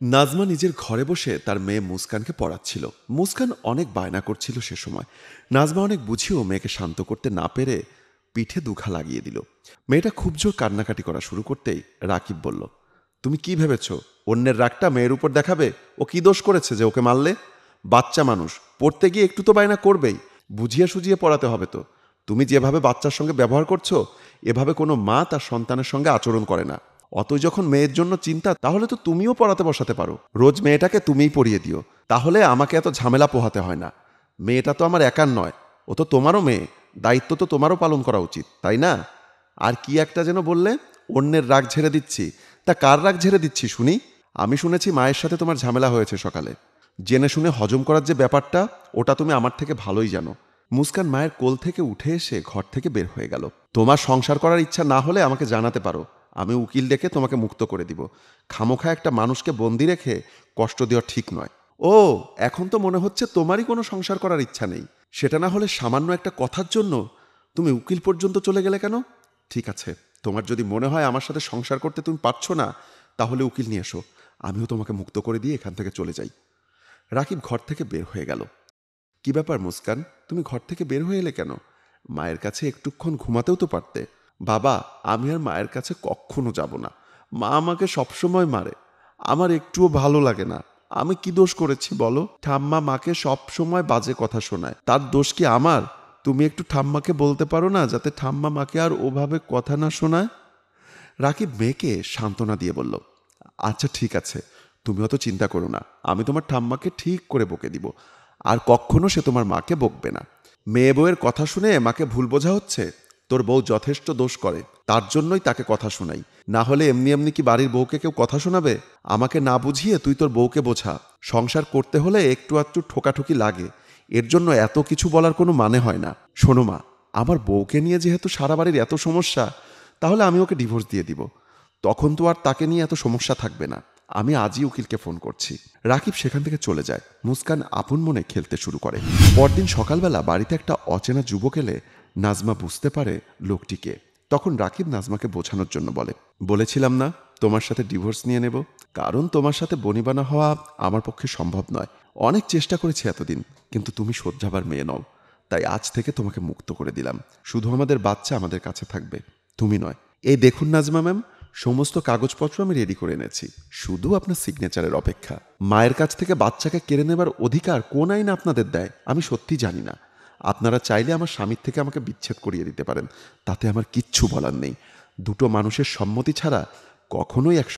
নাজমা নিজের ঘরে বসে তার মেয়ে মুস্কানকে পড়াচ্ছিল। মুস্কান অনেক বায়না করছিল সে সময়। নাজমা অনেক বুঝিয়েও মেয়েকে শান্ত করতে না পেরে পিঠে দুঘা লাগিয়ে দিল। মেয়েটা খুব জোর কান্নাকাটি করা শুরু করতেই রাকিব বলল, তুমি কি ভেবেছ অন্যের রাগটা মেয়ের উপর দেখাবে? ও কি দোষ করেছে যে ওকে মারলে? বাচ্চা মানুষ, পড়তে গিয়ে একটু তো বায়না করবেই। বুঝিয়ে সুঝিয়ে পড়াতে হবে তো। তুমি যেভাবে বাচ্চার সঙ্গে ব্যবহার করছো, এভাবে কোনো মা তার সন্তানের সঙ্গে আচরণ করে না। অতই যখন মেয়ের জন্য চিন্তা, তাহলে তো তুমিও পড়াতে বসাতে পারো। রোজ মেয়েটাকে তুমিই পড়িয়ে দিও, তাহলে আমাকে এত ঝামেলা পোহাতে হয় না। মেয়েটা তো আমার একার নয়, ও তো তোমারও মেয়ে। দায়িত্ব তো তোমারও পালন করা উচিত, তাই না? আর কি একটা যেন বললে, অন্যের রাগ ঝেড়ে দিচ্ছি। তা কার রাগ ঝেড়ে দিচ্ছি শুনি? আমি শুনেছি মায়ের সাথে তোমার ঝামেলা হয়েছে সকালে। জেনে শুনে হজম করার যে ব্যাপারটা, ওটা তুমি আমার থেকে ভালোই জানো। মুস্কান মায়ের কোল থেকে উঠে এসে ঘর থেকে বের হয়ে গেল। তোমার সংসার করার ইচ্ছা না হলে আমাকে জানাতে পারো, আমি উকিল ডেকে তোমাকে মুক্ত করে দিব। খামোখা একটা মানুষকে বন্দি রেখে কষ্ট দেওয়া ঠিক নয়। ও, এখন তো মনে হচ্ছে তোমারই কোনো সংসার করার ইচ্ছা নেই। সেটা না হলে সামান্য একটা কথার জন্য তুমি উকিল পর্যন্ত চলে গেলে কেন? ঠিক আছে, তোমার যদি মনে হয় আমার সাথে সংসার করতে তুমি পারছো না, তাহলে উকিল নিয়ে এসো। আমিও তোমাকে মুক্ত করে দিয়ে এখান থেকে চলে যাই। রাকিব ঘর থেকে বের হয়ে গেল। কি ব্যাপার মুস্কান, তুমি ঘর থেকে বের হয়ে এলে কেন? মায়ের কাছে একটুক্ষণ ঘুমাতেও তো পারতে। বাবা, আমি আর মায়ের কাছে কখনো যাব না। মা আমাকে সবসময় মারে, আমার একটুও ভালো লাগে না। আমি কি দোষ করেছি বলো? ঠাম্মা মাকে সব সময় বাজে কথা শোনায়, তার দোষ কি আমার? তুমি একটু ঠাম্মাকে বলতে পারো না যাতে ঠাম্মা মাকে আর ওভাবে কথা না শোনায়? রাকিব মেয়েকে সান্ত্বনা দিয়ে বলল, আচ্ছা ঠিক আছে, তুমি অত চিন্তা করো না। আমি তোমার ঠাম্মাকে ঠিক করে বকে দিব, আর কখনো সে তোমার মাকে বকবে না। মেয়ে বউয়ের কথা শুনে মাকে ভুল বোঝা হচ্ছে? তোর বউ যথেষ্ট দোষ করে, তার জন্যই তাকে কথা শোনাই। না হলে এমনি এমনি কি বাড়ির বউকে কেউ কথা শোনাবে? আমাকে না বুঝিয়ে তুই তোর বউকে বোঝা। সংসার করতে হলে একটু আধটু ঠোকাঠুকি লাগে, এর জন্য এত কিছু বলার কোনো মানে হয় না। শোনো মা, আমার বউকে নিয়ে যেহেতু সারা বাড়ির এত সমস্যা, তাহলে আমি ওকে ডিভোর্স দিয়ে দিব। তখন তো আর তাকে নিয়ে এত সমস্যা থাকবে না। আমি আজই উকিলকে ফোন করছি। রাকিব সেখান থেকে চলে যায়। মুস্কান আপন মনে খেলতে শুরু করে। পরদিন সকালবেলা বাড়িতে একটা অচেনা যুবক এলে নাজমা বুঝতে পারে লোকটিকে। তখন রাকিব নাজমাকে বোঝানোর জন্য বলেছিলাম না তোমার সাথে ডিভোর্স নিয়ে নেব, কারণ তোমার সাথে বনিবানা হওয়া আমার পক্ষে সম্ভব নয়। অনেক চেষ্টা করেছি এতদিন, কিন্তু তুমি শোধরাবার মেয়ে নও। তাই আজ থেকে তোমাকে মুক্ত করে দিলাম। শুধু আমাদের বাচ্চা আমাদের কাছে থাকবে, তুমি নয়। এই দেখুন নাজমা ম্যাম, সমস্ত কাগজপত্র আমি রেডি করে এনেছি, শুধু আপনার সিগনেচারের অপেক্ষা। মায়ের কাছ থেকে বাচ্চাকে কেড়ে নেবার অধিকার কোন আইন আপনাদের দেয় আমি সত্যি জানি না। আপনারা চাইলে আমার স্বামীর থেকে আমাকে বিচ্ছেদ করিয়ে দিতে পারেন, তাতে আমার কিচ্ছু বলার নেই। দুটো মানুষের সম্মতি ছাড়া কখনোই এক